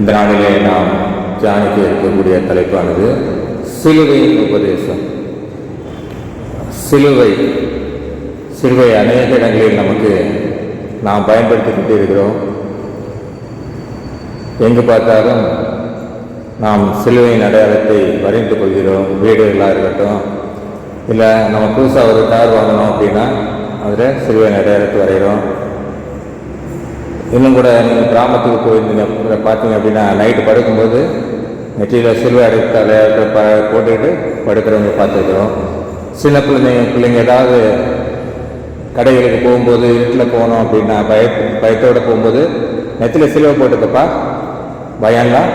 இந்த நாளிலே நாம் தியானிக்க இருக்கக்கூடிய தலைப்பானது சிலுவையின் உபதேசம். சிலுவை அநேக இடங்களில் நமக்கு நாம் பயன்படுத்தி கொண்டு இருக்கிறோம். எங்கு பார்த்தாலும் நாம் சிலுவையின் அடையாளத்தை வரைந்து கொள்கிறோம். வீடுகளாக இருக்கட்டும், இல்லை நம்ம புதுசாக ஒரு கார் வாங்கணும் அப்படின்னா அதில் சிலுவையின் அடையாளத்தை வரைகிறோம். இன்னும் கூட நீங்கள் கிராமத்துக்கு போயிருந்தீங்க பார்த்தீங்க அப்படின்னா நைட்டு படுக்கும்போது நெற்றியில் சிலுவை அடையாளத்தை போட்டுக்கிட்டு படுக்கிறவங்க பார்த்துருக்குறோம். சின்ன பிள்ளைங்க ஏதாவது கடைகளுக்கு போகும்போது வீட்டில் போகணும் அப்படின்னா பயத்தோடு போகும்போது நெற்றியில் சிலுவை போட்டுக்கப்பா, பயம்லாம்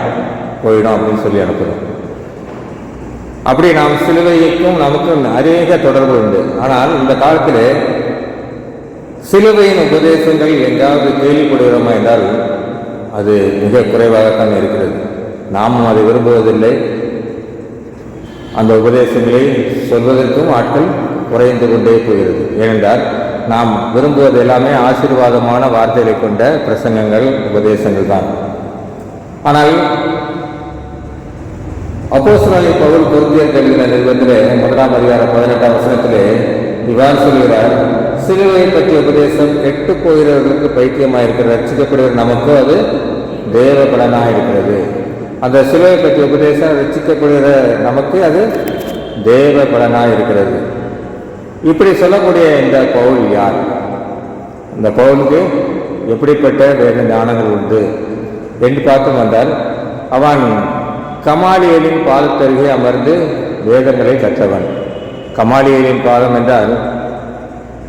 போயிடும் அப்படின்னு சொல்லி அனுப்புகிறோம். அப்படி நாம் சிலுவைக்கும் நமக்கும் அநேக தொடர்பு உண்டு. ஆனால் இந்த காலத்தில் சிலுவையின் உபதேசங்கள் எங்காவது கேள்விப்படுகிறோமா என்றால் அது மிக குறைவாகத்தான் இருக்கிறது. நாமும் அதை விரும்புவதில்லை. அந்த உபதேசங்களை சொல்வதற்கும் ஆட்கள் குறைந்து கொண்டே போகிறது. ஏனென்றால் நாம் விரும்புவது எல்லாமே ஆசீர்வாதமான வார்த்தைகளை கொண்ட பிரசங்கங்கள், உபதேசங்கள் தான். ஆனால் அப்போஸ்தலனாகிய பவுல் கொரிந்தியருக்கு எழுதின நிருபத்திலே 1ஆம் அதிகாரம் 18ஆம் வசனத்திலே இவ்வாறு சொல்கிறார், சிலுவையை பற்றிய உபதேசம் கெட்டு போகிறவர்களுக்கு பைத்தியமாக இருக்கிற, ரட்சிக்கப்படுகிற நமக்கு அது தேவ பலனாக இருக்கிறது. அந்த சிலுவையை பற்றிய உபதேசம் ரட்சிக்கப்படுகிற நமக்கு அது தேவ பலனாக இருக்கிறது. இப்படி சொல்லக்கூடிய இந்த பவுல் யார்? இந்த பவுலுக்கு எப்படிப்பட்ட வேத ஞானங்கள் உண்டு என்று பார்த்து வந்தால், அவன் கமாலியலின் பாதத்தருகே அமர்ந்து வேதங்களை கற்றவன். கமாலியலின் பாதம் என்றால்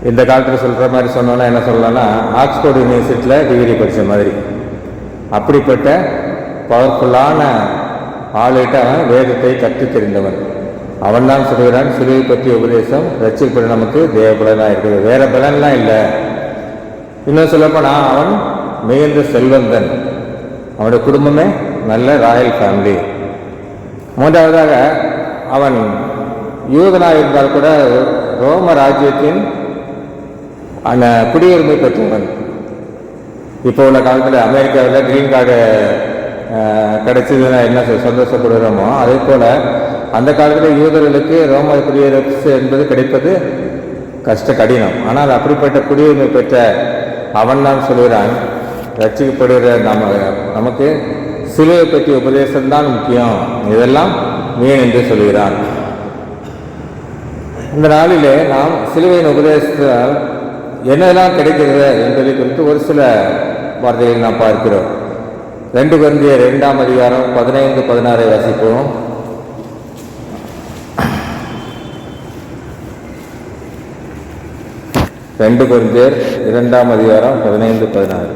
இந்த காலத்தில் சொல்கிற மாதிரி சொன்னோன்னா என்ன சொல்லலாம்னா, ஆக்ஸ்போர்ட் யூனிவர்சிட்டியில் டிகிரி படித்த மாதிரி. அப்படிப்பட்ட பவர்ஃபுல்லான ஆளுகிட்ட அவன் வேதத்தை கற்றுத் தெரிந்தவன். அவன் தான் சொல்கிறான், சிலுவை பற்றிய உபதேசம் ரட்சிக்கப்பட நமக்கு தேவ பலனாக இருக்குது, வேற பலன்லாம் இல்லை. இன்னும் சொல்லப்போனால் அவன் மிகுந்த செல்வந்தன், அவனுடைய குடும்பமே நல்ல ராயல் ஃபேமிலி. மூன்றாவதாக அவன் யூதனாக இருந்தால் கூட ரோம ராஜ்யத்தின் அந்த குடியுரிமை பெற்றவன். இப்போ உள்ள காலத்தில் அமெரிக்காவில் கிரீன் கார்டு கிடைச்சதுன்னா என்ன சந்தோஷப்படுகிறோமோ, அதே போல் அந்த காலத்தில் யூதர்களுக்கு ரோம குடியரசு என்பது கிடைப்பது கடினம். ஆனால் அப்படிப்பட்ட குடியுரிமை பெற்ற அவன் தான் சொல்கிறான், ரட்சிக்கப்படுகிற நமக்கு சிலுவை பற்றிய உபதேசம்தான் முக்கியம், இதெல்லாம் மீன் என்று சொல்கிறான். இந்த நாளிலே நாம் சிலுவையின் உபதேசத்தால் என்னெல்லாம் கிடைக்கிறது என்பதை குறித்து ஒரு சில வார்த்தைகள் நாம் பார்க்கிறோம். 2 கொரிந்தியர் 2ஆம் அதிகாரம் 15-16 வாசிப்போம். 2 கொரிந்தியர் 2ஆம் அதிகாரம் 15-16.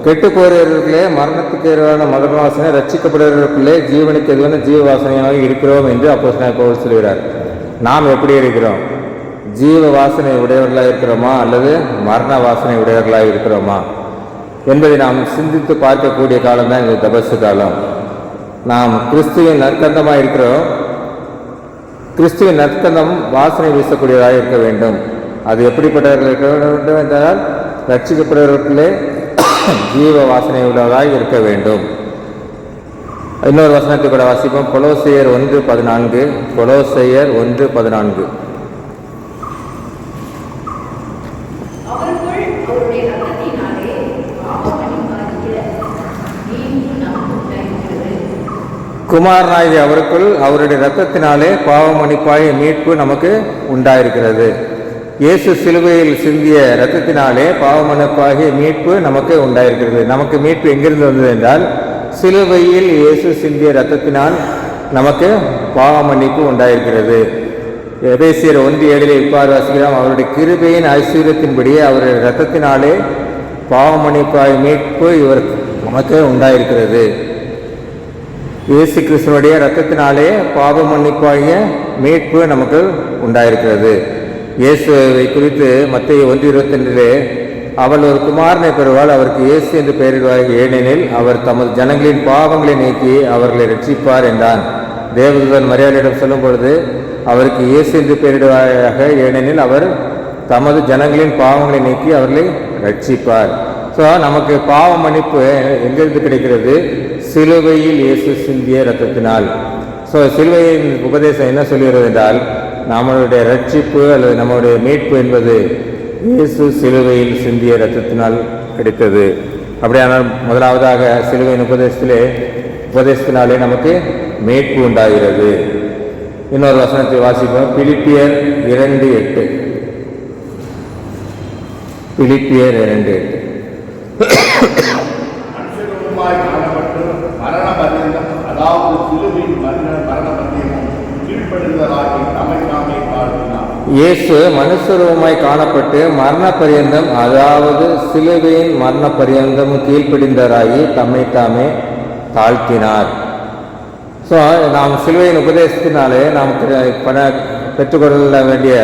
கெட்டு போகிறவர்களே மரணத்துக்கு எதிரான மரண வாசனை, ரட்சிக்கப்படுகிறவர்களே ஜீவனுக்கு எதிரான ஜீவ வாசனையாக இருக்கிறோம் என்று அப்போஸ்தலனாகிய பவுல் சொல்கிறார். நாம் எப்படி இருக்கிறோம்? ஜீவ வாசனை உடையவர்களாக இருக்கிறோமா அல்லது மரண வாசனை உடையவர்களாக இருக்கிறோமா என்பதை நாம் சிந்தித்து பார்க்கக்கூடிய காலம்தான் இந்த தபசு காலம். நாம் கிறிஸ்துவின் நற்கந்தமாக இருக்கிறோம். கிறிஸ்துவின் நற்கந்தம் வாசனை வீசக்கூடியதாக இருக்க வேண்டும். அது எப்படிப்பட்டவர்கள் இருக்க வேண்டும் என்றால் ரட்சிக்கப்படுவர்களே ஜீவ வாசனை உள்ளவராக இருக்க வேண்டும். இன்னொரு வசனத்தை கூட வாசிப்போம். கொலோசையர் 1:14. கொலோசையர் 1:14. குமாரனாகிய அவருக்குள் அவருடைய இரத்தத்தினாலே பாவமன்னிப்பாய் மீட்பு நமக்கு உண்டாயிருக்கிறது. இயேசு சிலுவையில் சிந்திய இரத்தத்தினாலே பாவமன்னிப்பாகிய மீட்பு நமக்கு உண்டாயிருக்கிறது. நமக்கு மீட்பு எங்கிருந்து வந்தது என்றால் சிலுவையில் இயேசு சிந்திய இரத்தத்தினால் நமக்கு பாவமன்னிப்பு உண்டாயிருக்கிறது. எபேசியர் 1:7 இவ்வாறு வாசிக்கிறோம், அவருடைய கிருபையின் ஐஸ்வர்யத்தின்படியே அவருடைய இரத்தத்தினாலே பாவமன்னிப்பாய் மீட்பு இவர் நமக்கு உண்டாயிருக்கிறது. இயேசு கிறிஸ்துவனுடைய இரத்தத்தினாலே பாவ மன்னிப்பாகிய மீட்பு நமக்கு உண்டாயிருக்கிறது. இயேசுவை குறித்து மத்தேயு 1:22 அவள் ஒரு குமாரனை பெறுவாள், அவருக்கு இயேசு என்று பெயரிடுவார், ஏனெனில் அவர் தமது ஜனங்களின் பாவங்களை நீக்கி அவர்களை ரட்சிப்பார் என்றான். தேவதூதன் மரியாதையிடம் சொல்லும் பொழுது அவருக்கு இயேசு என்று பெயரிடுவாயாக, ஏனெனில் அவர் தமது ஜனங்களின் பாவங்களை நீக்கி அவர்களை ரட்சிப்பார். ஸோ நமக்கு பாவ மன்னிப்பு எங்கிருந்து கிடைக்கிறது? சிலுவையில் இயேசு சிந்திய இரத்தத்தினால். ஸோ சிலுவையின் உபதேசம் என்ன சொல்கிறது என்றால், நம்மளுடைய ரட்சிப்பு அல்லது நம்மளுடைய மீட்பு என்பது இயேசு சிலுவையில் சிந்திய இரத்தத்தினால் கிடைத்தது. அப்படியானால் முதலாவதாக சிலுவையின் உபதேசத்தினாலே நமக்கு மீட்பு உண்டாகிறது. இன்னொரு வசனத்தை வாசிப்போம். பிலிப்பியர் 2:8. பிலிப்பியர் 2:8. இயேசு மனுஷரூபமாய் காணப்பட்டு மரண பரியந்தம், அதாவது சிலுவையின் மரண பரியந்தம் கீழ்ப்படிந்தராகி தம்மை தாமே தாழ்த்தினார். ஸோ நாம் சிலுவையின் உபதேசத்தினாலே நாம் பெற்றுக்கொள்ள வேண்டிய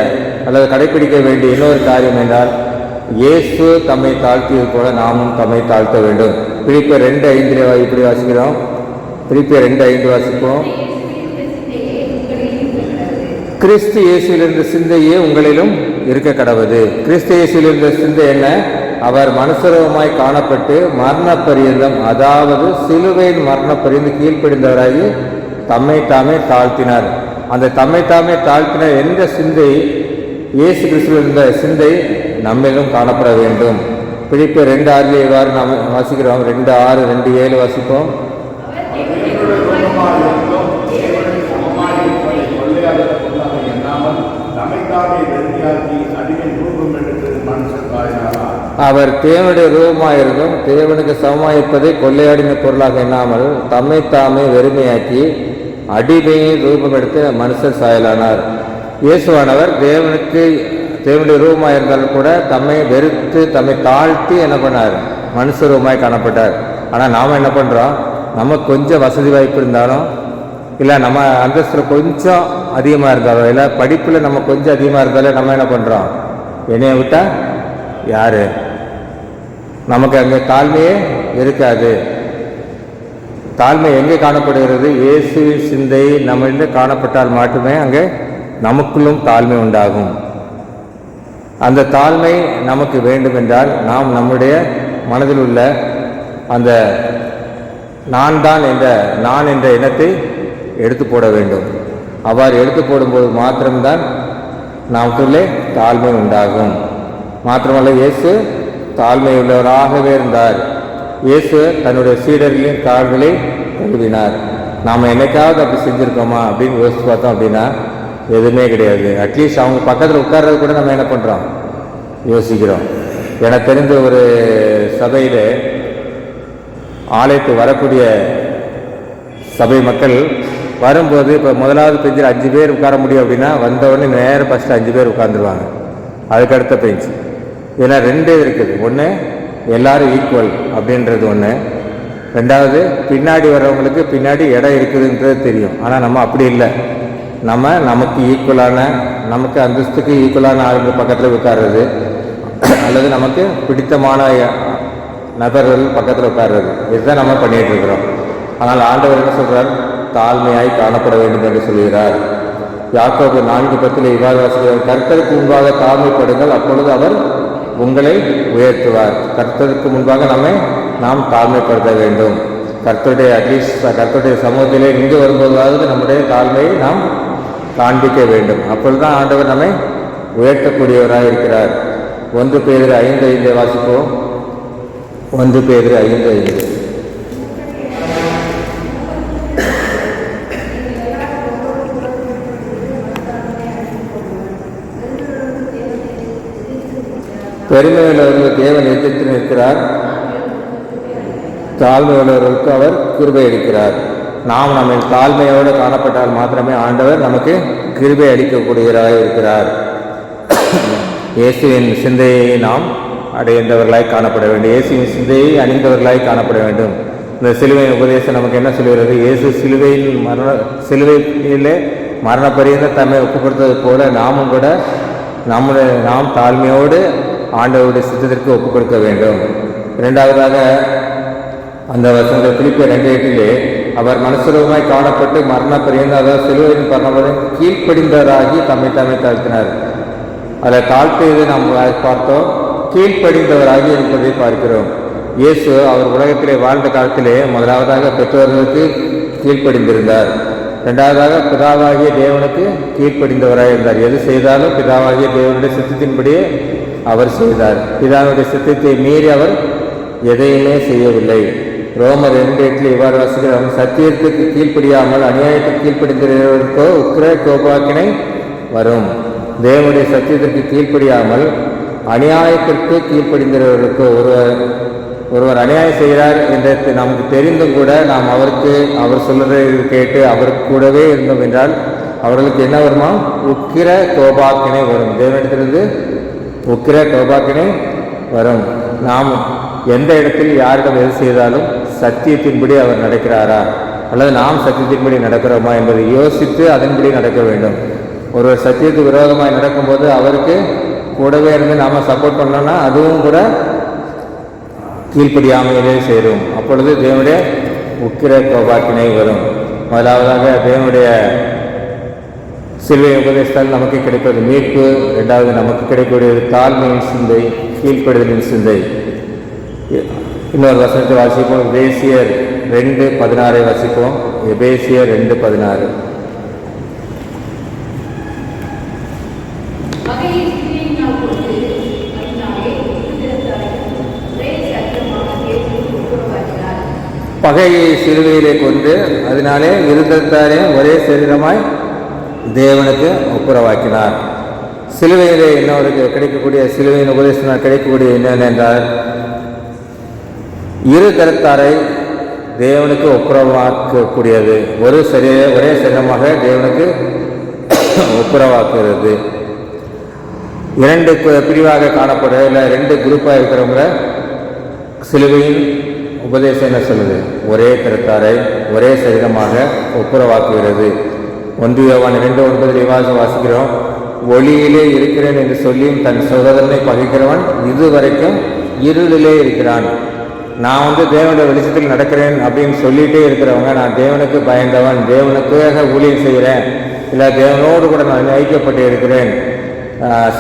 அல்லது கடைபிடிக்க வேண்டிய இன்னொரு காரியம் என்றால், இயேசு தம்மை தாழ்த்தியது போல நாமும் தம்மை தாழ்த்த வேண்டும். பிலிப்பியர் 2:5 இப்படி வாசிக்கிறோம். பிலிப்பியர் 2:5 வாசிப்போம். கிறிஸ்து இயேசுவில் இருந்த சிந்தையே உங்களிலும் இருக்க கடவுது. கிறிஸ்து இயேசுவில் இருந்த சிந்தை என்ன? அவர் மனுஷரூபமாய் காணப்பட்டு மரண பரியந்தம், அதாவது சிலுவையின் மரண பரியந்தம் கீழ்ப்படிந்தவராகி தம்மை தாமே தாழ்த்தினார். அந்த தம்மை தாமே தாழ்த்தின எந்த சிந்தை, இயேசு கிறிஸ்துவில் இருந்த சிந்தை நம்மிலும் காணப்பட வேண்டும். பிலிப்பியர் 2:6 இவ்வாறு நாம் வாசிக்கிறோம். 2:6, 2:7 வாசிப்போம். அவர் தேவனுடைய ரூபமாயிருந்தும் தேவனுக்கு சமமாயிருப்பதை கொள்ளையாடின பொருளாக எண்ணாமல் தம்மை தாமே வெறுமையாக்கி அடிமையை ரூபம் எடுத்து மனுஷர் சாயலானார். இயேசுவானவர் தேவனுடைய ரூபமாக இருந்தாலும் கூட தம்மை வெறுத்து தம்மை தாழ்த்தி என்ன பண்ணார்? மனுஷ ரூபமாய் காணப்பட்டார். ஆனால் நாம் என்ன பண்ணுறோம்? நமக்கு கொஞ்சம் வசதி வாய்ப்பு இருந்தாலும், இல்லை நம்ம அந்தஸ்தில் கொஞ்சம் அதிகமாக இருந்தாலும், இல்லை படிப்பில் நம்ம கொஞ்சம் அதிகமாக இருந்தாலும் நம்ம என்ன பண்ணுறோம்? என்னைய விட்டால் யார்? நமக்கு அங்கே தாழ்மையே இருக்காது. தாழ்மை எங்கே காணப்படுகிறது? இயேசுவின் சிந்தை நம்மளிடம் காணப்பட்டால் மட்டுமே அங்கே நமக்குள்ளும் தாழ்மை உண்டாகும். அந்த தாழ்மை நமக்கு வேண்டுமென்றால் நாம் நம்முடைய மனதில் உள்ள அந்த நான் என்ற எண்ணத்தை எடுத்து போட வேண்டும். அவ்வாறு எடுத்து போடும்போது மாத்திரம்தான் நமக்குள்ளே தாழ்மை உண்டாகும். மாத்திரமல்ல, இயேசு தாழ்மை உள்ளவராகவே இருந்தார். இயேசு தன்னுடைய சீடர்களின் கால்களை கழுவினார். நாம் என்னைக்காவது அப்படி செஞ்சுருக்கோமா அப்படின்னு யோசிச்சு பார்த்தோம் அப்படின்னா எதுவுமே கிடையாது. அட்லீஸ்ட் அவங்க பக்கத்தில் உட்கார்றது கூட நம்ம என்ன பண்ணுறோம்? யோசிக்கிறோம். எனக்கு தெரிந்த ஒரு சபையில் ஆலயத்து வரக்கூடிய சபை மக்கள் வரும்போது, இப்போ முதலாவது பெஞ்சில் 5 பேர் உட்கார முடியும் அப்படின்னா வந்தவுடனே நேரம் ஃபஸ்ட்டு 5 பேர் உட்காந்துருவாங்க. அதுக்கடுத்த பெஞ்சு. ஏன்னா 2 இருக்குது. ஒன்று எல்லாரும் ஈக்குவல் அப்படின்றது ஒன்று. 2வது பின்னாடி வர்றவங்களுக்கு பின்னாடி இடம் இருக்குதுன்றது தெரியும். ஆனால் நம்ம அப்படி இல்லை. நமக்கு ஈக்குவலான, நமக்கு அந்தஸ்துக்கு ஈக்குவலான ஆளுங்க பக்கத்தில் உட்கார்றது, அல்லது நமக்கு பிடித்தமான நபர்கள் பக்கத்தில் உட்கார்றது, இதுதான் நம்ம பண்ணிகிட்டு இருக்கிறோம். ஆனால் ஆண்டவர் என்ன சொல்கிறார்? தாழ்மையாய் காணப்பட வேண்டும் என்று சொல்கிறார். யாக்கோபு 4:10 இவ்வாறு வாசிக்கிறார், கர்த்தருக்கு முன்பாக தாழ்மைப்படுங்கள், அப்பொழுது அவர் உங்களை உயர்த்துவார். கர்த்தருக்கு முன்பாக நாம் தாழ்மைப்படுத்த வேண்டும். கர்த்தருடைய சமூகத்திலே இங்கு வரும்போதாவது நம்முடைய தாழ்மையை நாம் காண்பிக்க வேண்டும். அப்பொழுதுதான் ஆண்டவர் நம்மை உயர்த்தக்கூடியவராக இருக்கிறார். 1 பேதுரு 5:5 வாசிப்போம். 1 பேதுரு 5:5. பெருமையுள்ளவர்களுக்கு தேவன் எதிர்த்து நிற்கிறார், தாழ்மை உள்ளவர்களுக்கு அவர் கிருபை அளிக்கிறார். நாம் நம்ம தாழ்மையோடு காணப்பட்டால் மாத்திரமே ஆண்டவர் நமக்கு கிருபை அளிக்கக்கூடியவராக இருக்கிறார். இயேசுவின் சிந்தையை நாம் அடைந்தவர்களாய் காணப்பட வேண்டும். இயேசுவின் சிந்தையை அணிந்தவர்களாய் காணப்பட வேண்டும். இந்த சிலுவையின் உபதேசம் நமக்கு என்ன சொல்கிறது? இயேசு சிலுவையிலே மரண பரியந்த தம்மை ஒப்பு கொடுத்தது போல நாமும் கூட நாம் தாழ்மையோடு ஆண்டவருடைய சித்தத்திற்கு ஒப்புக் கொடுக்க வேண்டும். இரண்டாவதாக அந்த வசனங்கள் பிலிப்பியர் 2:8 அவர் மனசுரூபமாய் காணப்பட்டு மரண பரியந்த, அதாவது சிலுவையின் மரணம் கீழ்ப்படிந்தவராகி தம்மை தாழ்த்தினார். அதில் தாழ்த்தியது நாம் பார்த்தோம், கீழ்ப்படிந்தவராகி இருப்பதை பார்க்கிறோம். இயேசு அவர் உலகத்திலே வாழ்ந்த காலத்திலே முதலாவதாக பெற்றோர்களுக்கு கீழ்ப்படிந்திருந்தார். இரண்டாவதாக பிதாவாகிய தேவனுக்கு கீழ்ப்படிந்தவராக இருந்தார். எது செய்தாலும் பிதாவாகிய தேவனுடைய சித்தத்தின்படியே அவர் செய்தார். பிதாவுடைய சித்தத்தை மீறி அவர் எதையுமே செய்யவில்லை. ரோமர் 2:8 இவ்வாறு வாசிக்கிறோம், சத்தியத்துக்கு கீழ்ப்படியாமல் அநியாயத்துக்கு கீழ்ப்படிந்தவர்களுக்கோ உக்கிர கோபாக்கினை வரும். தேவனுடைய சத்தியத்திற்கு கீழ்ப்படியாமல் அநியாயத்திற்கு கீழ்ப்படிந்தவர்களுக்கோ ஒருவர் அநியாயம் செய்கிறார் என்று நமக்கு தெரிந்தும் கூட நாம் அவர் சொல்றதை கேட்டு அவருக்கு கூடவே இருந்தோம் என்றால் அவர்களுக்கு என்ன வருமா? உக்கிர கோபாக்கினை வரும். தேவனிடத்திலிருந்து உக்கிர கோபாக்கினை வரும். நாம் எந்த இடத்தில் யாரிடம் எது செய்தாலும் சத்தியத்தின்படி அவர் நடக்கிறாரா அல்லது நாம் சத்தியத்தின்படி நடக்கிறோமா என்பதை யோசித்து அதன்படி நடக்க வேண்டும். ஒருவர் சத்தியத்துக்கு விரோதமாக நடக்கும்போது அவருக்கு கூடவே இருந்து நாம் சப்போர்ட் பண்ணோம்னா அதுவும் கூட கீழ்ப்படியாமையிலே சேரும். அப்பொழுது தேவனுடைய உக்கிர கோபாக்கினை வரும். முதலாவதாக தேவனுடைய சிலுவை உபதேசத்தால் நமக்கு கிடைப்பது மீட்பு. இரண்டாவது நமக்கு கிடைக்கக்கூடியது தாழ்மையின் சிந்தை, கீழ்ப்படுதலின் சிந்தை. இன்னொரு வசனத்தை வாசிப்போம். எபேசியர் 2:16 வாசிப்போம். எபேசியர் 2:16. பகையை சிலுவையிலே கொண்டு அதனாலே இருதத்தாரே ஒரே சரீரமாய் தேவனுக்கு ஒப்புரவாக்கினார். சிலுவையிலே இன்னொருக்கு கிடைக்கக்கூடிய சிலுவையின் உபதேசம் கிடைக்கக்கூடிய என்னவென்றால் இரு கருத்தாரை தேவனுக்கு ஒப்புரவாக்கக்கூடியது. ஒரே சரீரமாக தேவனுக்கு ஒப்புரவாக்குகிறது. இரண்டு பிரிவாக காணப்பட இல்லை, ரெண்டு குரூப்பாக இருக்கிறவங்க சிலுவையின் உபதேசம் என்ன சொல்லுது? ஒரே கருத்தாரை ஒரே சரீரமாக ஒப்புரவாக்குகிறது. 1 யோவான் 2:9 வாசிக்கிறோம். ஒளியிலே இருக்கிறேன் என்று சொல்லியும் தன் சகோதரனை பகைக்கிறவன் இதுவரைக்கும் இருளிலே இருக்கிறான். நான் தேவனுடைய வெளிச்சத்தில் நடக்கிறேன் அப்படின்னு சொல்லிகிட்டே இருக்கிறவங்க, நான் தேவனுக்கு பயந்தவன், தேவனுக்காக ஊழியம் செய்கிறேன், இல்லை தேவனோடு கூட நான் ஐக்கியப்பட்டு இருக்கிறேன்,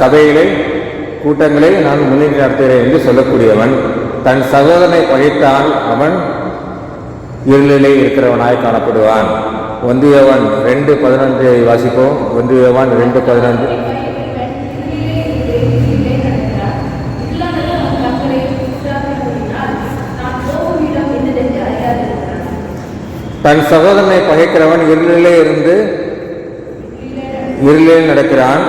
சபையிலே கூட்டங்களை நான் முன்னிட்டு நடத்துகிறேன் என்று சொல்லக்கூடியவன் தன் சகோதரனை பகைத்தால் அவன் இருளிலே இருக்கிறவனாய் காணப்படுவான். 1 யோவான் 2:11 வாசிப்போம். 1 யோவான் 2:11. தன் சகோதரனை பகைக்கிறவன் இருளிலே நடக்கிறான்.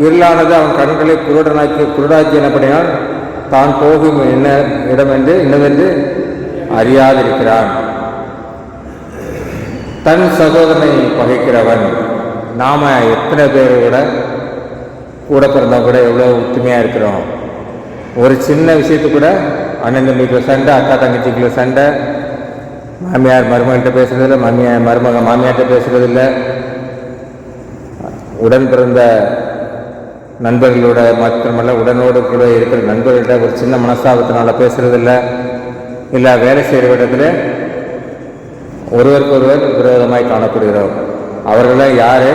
இருளானது அவன் கண்களை குருடாக்கி எனப்படினால் தான் போகும் என்னவென்று அறியாதிருக்கிறான். தன் சகோதரனை பகைக்கிறவன். நாம எத்தனை பேர் கூட பிறந்தவங்க கூட எவ்வளோ ஒத்துமையாக இருக்கிறோம். ஒரு சின்ன விஷயத்து கூட அண்ணன் தம்பிக்குள்ள சண்டை, அக்கா தங்கச்சிக்குள்ள சண்டை, மாமியார் மருமகிட்ட பேசுறதில்லை, மருமக மாமியார்கிட்ட பேசுறதில்லை, உடன் பிறந்த நண்பர்களோட மாத்திரமல்ல உடனோடு கூட இருக்கிற நண்பர்கள்ட்ட ஒரு சின்ன மனஸ்தாபத்தினால பேசுறதில்லை, இல்லை வேலை செய்கிற இடத்துல ஒருவருக்கு ஒருவர் விரோதமாய் காணப்படுகிறோம். அவர்களாம் யாரு?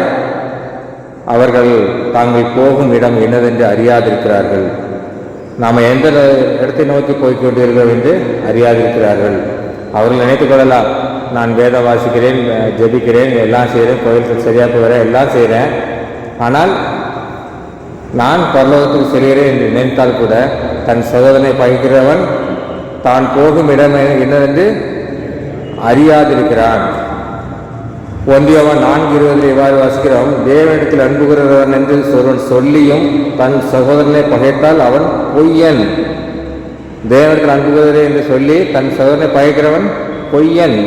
அவர்கள் தாங்கள் போகும் இடம் என்னதென்று அறியாதிருக்கிறார்கள். நாம் எந்த இடத்தை நோக்கி போய்கொண்டிருக்கிறோம் என்று அறியாதிருக்கிறார்கள். அவர்கள் நினைத்து கொள்ளலாம், நான் வேதம் வாசிக்கிறேன், ஜெபிக்கிறேன், எல்லாம் செய்கிறேன், கோயிலுக்கு சரியாக போகிறேன், எல்லாம் செய்கிறேன், ஆனால் நான் பரலோகத்துக்கு செல்கிறேன் என்று நினைத்தால் கூட தன் சகோதரனை பகைக்கிறவன் தான் போகும் இடம் என்னவென்று அறியாதிருக்கிறான். 1 யோவான் 4:20 இவ்வாறு வாசிக்கிறோம். தேவனிடத்தில் அன்பு கூறுகிறவன் என்று சொல்லியும் தன் சகோதரனை பகைத்தால் அவன் பொய்யன். தேவனிடத்தில் அன்பு கூறுகிறேன் என்று சொல்லி தன் சகோதரனை பகைக்கிறவன் பொய்யன்.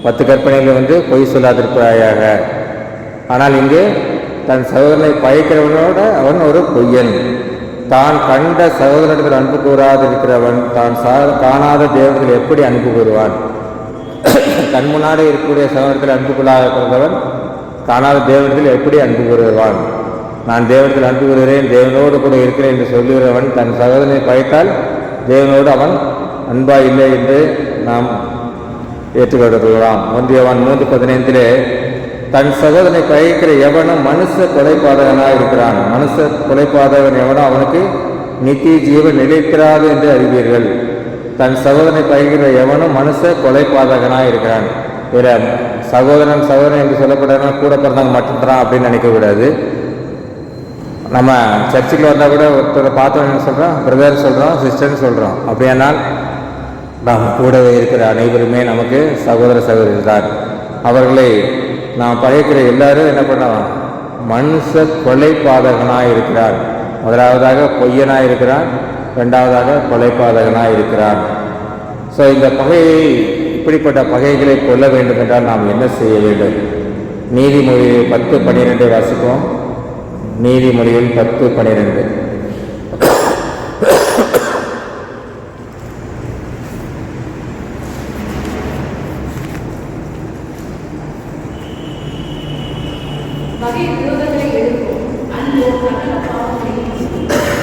10 கற்பனையில் பொய் சொல்லாதிருப்பாயாக. ஆனால் இங்கு தன் சகோதரனை பகைக்கிறவனோட அவன் ஒரு பொய்யன். தான் கண்ட சகோதரர்கள் அன்பு கூறாதிருக்கிறவன் தான் காணாத தேவர்கள் எப்படி அன்பு கூறுவான்? கண் முன்னாடி இருக்கக்கூடிய சகோதரர்கள் அன்பு கொள்ளாதவன் காணாத தேவர்கள் எப்படி அன்பு கூறுவான்? நான் தேவர்கள் அன்பு கூறுகிறேன், தேவனோடு கூட இருக்கிறேன் என்று சொல்லுகிறவன் தன் சகோதரனை பகைத்தால் தேவனோடு அவன் அன்பா இல்லை என்று நாம் ஏற்றுக்கொள்ளலாம். 1 யோவான் 3:15 தன் சகோதரனை பகைக்கிற எவனும் மனுஷ கொலைபாதகனாக இருக்கிறான். மனுஷ கொலைபாதகன் எவனோ அவனுக்கு நித்திய ஜீவன் நிலைத்திராது என்று அறிவீர்கள். தன் சகோதரனை பகைக்கிற எவனும் மனுஷ கொலைபாதகனாக இருக்கிறான். வேற சகோதரன் என்று சொல்லப்படுறவன் கூட பிறந்தவங்க மட்டும்தான் அப்படின்னு நினைக்கக்கூடாது. நம்ம சர்ச்சுக்கு வந்தால் கூட ஒருத்தரை பார்த்தோன்னு சொல்கிறோம், பிரதர் சொல்கிறோம், சிஸ்டர்னு சொல்கிறோம். அப்படியானால் நாம் கூடவே இருக்கிற அனைவருமே நமக்கு சகோதர சகோதரிகள் தான். அவர்களை நாம் பகைக்கிற எல்லாரும் என்ன பண்ணோம்? மனுஷ கொலைபாதகனாக இருக்கிறான். முதலாவதாக பொய்யனாக இருக்கிறான், இரண்டாவதாக கொலைபாதகனாக இருக்கிறான். ஸோ இந்த பகையை, இப்படிப்பட்ட பகைகளை கொல்ல வேண்டும் என்றால் நாம் என்ன செய்ய வேண்டும்? நீதிமொழியில் 10:12 வாசிப்போம். நீதிமொழியில் 10:12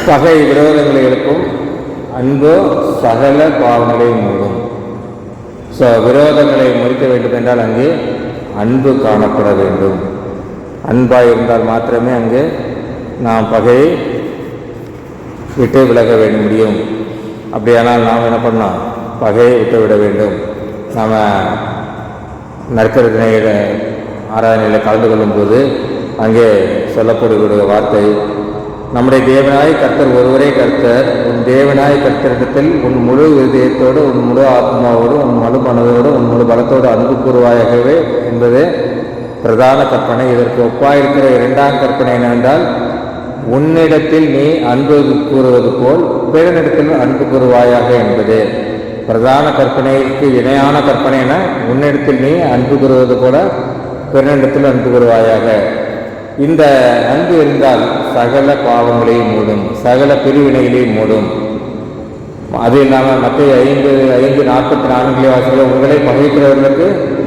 பகை விரோதங்களை எழுப்பும், அன்போ சகல பாவங்களை மூடும். ஸோ விரோதங்களை முறிக்க வேண்டும் என்றால் அங்கே அன்பு காணப்பட வேண்டும். அன்பாக இருந்தால் மாத்திரமே அங்கே நாம் பகையை விட்டு விலக வேண்டும் முடியும். அப்படியானால் நாம் என்ன பண்ணோம்? பகையை விட்டு விட வேண்டும். நாம் நற்கருணையில ஆராதனையில் கலந்து கொள்ளும்போது அங்கே சொல்லக்கூடிய வார்த்தை, நம்முடைய தேவனாய் கர்த்தர் ஒருவரே கர்த்தர், உன் தேவனாய் கர்த்தரிடத்தில் உன் முழு இதயத்தோடு, உன் முழு ஆத்மாவோடு, உன் முழு மனதோடு, உன் முழு பலத்தோடு அன்பு கூறுவாயாகவே என்பது பிரதான கற்பனை. இதற்கு ஒப்பாயிருக்கிற இரண்டாம் கற்பனை என்னவென்றால், உன்னிடத்தில் நீ அன்பு கூறுவது போல் பிறனிடத்தில் அன்பு கூறுவாயாக என்பது. பிரதான கற்பனைக்கு இணையான கற்பனை என, உன்னிடத்தில் நீ அன்பு கூறுவது போல பிறனிடத்தில் அன்பு கூறுவாயாக. இந்த அன்பு இருந்தால் சகல பாவங்களையும் மூடும், சகல பிரிவினைகளையும் மூடும். அது இல்லாமல் மத்திய 5:44 வாசிக்கிற, உங்களை பகைக்கிறவர்களுக்கு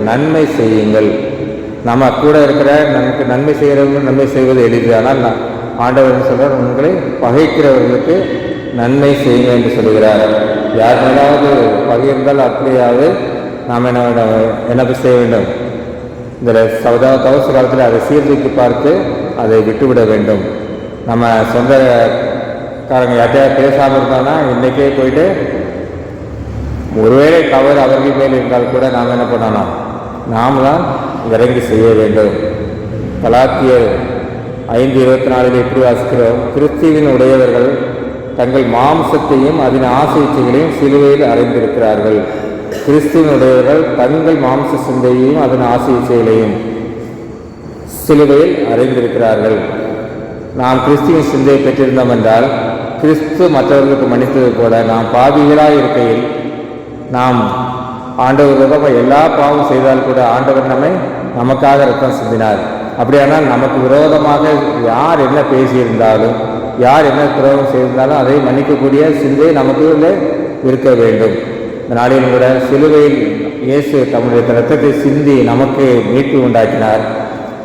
நன்மை செய்யுங்கள். நம்ம கூட இருக்கிற நமக்கு நன்மை செய்கிறவர்கள் நன்மை செய்வது எளிது. ஆனால் ஆண்டவர் சொல்கிறார், உங்களை பகைக்கிறவர்களுக்கு நன்மை செய்யுங்க என்று சொல்கிறார். யார் மேலாவது பகை இருந்தால் அப்படியாவது நாம் என்ன செய்ய வேண்டும்? இந்த தவச காலத்தில் அதை சீர்தூக்கி பார்த்து அதை விட்டுவிட வேண்டும். நம்ம சொந்தக்காரங்க யார்ட்டையாவது பேசாமல் இருந்தாங்கன்னா இன்றைக்கே போயிட்டு, ஒருவேளை தவறு அவர்கள் மேல் இருந்தால் கூட நாம் என்ன பண்ணணும்? நாம் தான் இறங்கி செய்ய வேண்டும். கலாத்தியர் 5:24 இப்படி வாசிக்கிறோம், கிறிஸ்துவின் உடையவர்கள் தங்கள் மாம்சத்தையும் அதன் ஆசை இச்சைகளையும் சிலுவையில் அறைந்திருக்கிறார்கள். கிறிஸ்துவனுடையவர்கள் தங்கள் மாம்ச சிந்தையையும் அதன் ஆசை இச்சைகளையும் சிலுவையில் அறைந்திருக்கிறார்கள். நாம் கிறிஸ்துவின் சிந்தையை பெற்றிருந்தோம் என்றால், கிறிஸ்து மற்றவர்களுக்கு மன்னித்தது போல நாம் பாவிகளாக இருக்கையில் நாம் ஆண்டவரிடம் எல்லா பாவம் செய்தால் கூட ஆண்டவர் நமக்காக ரத்தம் சிந்தினார். அப்படியானால் நமக்கு விரோதமாக யார் என்ன பேசியிருந்தாலும், யார் என்ன துரோகம் செய்திருந்தாலும் அதை மன்னிக்கக்கூடிய சிந்தை நமக்கு இருக்க வேண்டும். இந்த நாளிலும் கூட சிலுவையில் இயேசு தம்முடைய ரத்தத்தை சிந்தி நமக்கு மீட்பு உண்டாக்கினார்.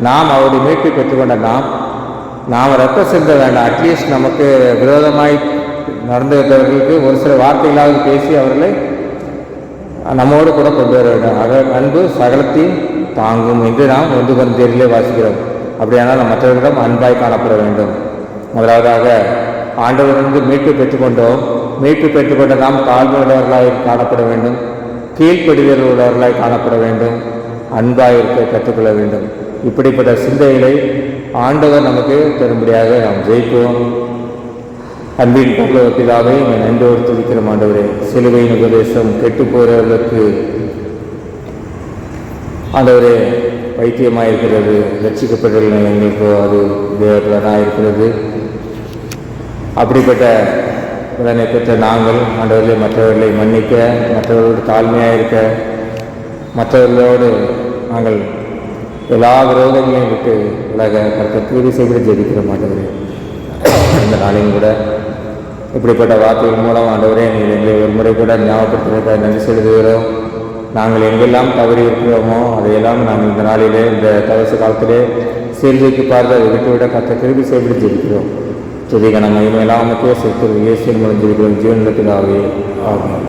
நாம் அவருடைய மீட்பை பெற்றுக்கொண்ட நாம் ரத்தம் சிந்த வேண்டாம். அட்லீஸ்ட் நமக்கு விரோதமாய் நடந்துகிறவர்களுக்கு ஒரு சில வார்த்தைகளாவது பேசி அவர்களை நம்மோடு கூட கொண்டு வர வேண்டும். அன்பு சகலத்தையும் தாங்கும் என்று நாம் 1 கொரிந்தியரிலே வாசிக்கிறோம். அப்படியானால் நாம் மற்றவர்களிடம் அன்பாய் காணப்பட வேண்டும். முதலாவதாக ஆண்டவரிலிருந்து மீட்பு பெற்றுக்கொண்டோம். மீட்பு பெற்றுக்கொண்ட நாம் தாழ்மையுள்ளவர்களாய் காணப்பட வேண்டும், கீழ்ப்படிதல் உள்ளவர்களாய் காணப்பட வேண்டும், அன்பாய் இருக்க கற்றுக்கொள்ள வேண்டும். இப்படிப்பட்ட சிந்தைகளை ஆண்டவர் நமக்கு தரும்படியாக நாம் ஜெயிப்போம். அன்பின் பரலோக பிதாவே, நன்றோடு துதிக்கிற ஆண்டவரே, சிலுவையின் உபதேசம் கெட்டு போகிறவர்களுக்கு ஆண்டவரே வைத்தியமாக இருக்கிறது. ரட்சிக்கப்பட்ட எங்களுக்கு அது தேவனாக இருக்கிறது. அப்படிப்பட்ட உடனே பெற்ற நாங்கள் ஆண்டவர்களை மற்றவர்களை மன்னிக்க, மற்றவர்களோடு தாழ்மையாக இருக்க, மற்றவர்களோடு நாங்கள் எல்லா விரோதங்களையும் விட்டு உலக கருத்தை தூரி செய்து ஜெயிக்கிற மாட்டவரே, இந்த நாளையும் கூட இப்படிப்பட்ட வார்த்தைகள் மூலம் ஆண்டவரே நீங்கள் எங்களை ஒரு முறை கூட ஞாபகப்படுத்துவதற்காக நன்றி செலுத்துகிறோம். நாங்கள் எங்கெல்லாம் தவறி இருக்கிறோமோ அதையெல்லாம் நாங்கள் இந்த நாளிலே இந்த தவச காலத்திலே சீர்தூக்கி பார்த்து அதை விட்டுவிட கத்த திருப்பி செய்து ஜெபிக்கிறோம். துதிகன மகிமையெல்லாம் நமக்கே செலுத்துவது இயேசுவின் மூலம் ஜெபிக்கிறோம் ஜீவனிடத்திலாகவே ஆகும்.